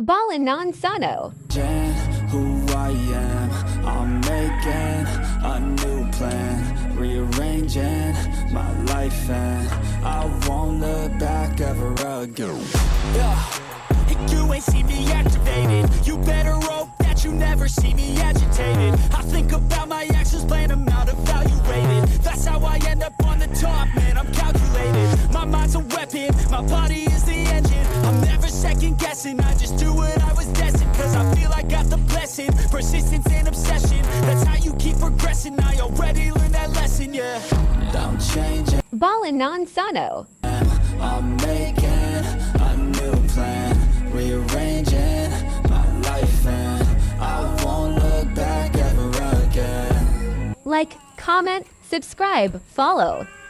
Bol-anon sano. Who I am, I'm making a new plan, rearranging my life and I won't look back ever again. You ain't see me activated. You better hope that you never see me agitated. I think about my actions, plan them out, evaluated. That's how I end up on the top, man, I'm calculated. My mind's a weapon, my body is the engine. I'm never second guessing, I just do what I was destined. Cause I feel I got the blessing, persistence and obsession. That's how you keep progressing, I already learned that lesson, yeah. I'm changing, Bol-anon sano. I'm making a new plan, rearranging my life and I won't look back ever again. Like, comment, subscribe, follow.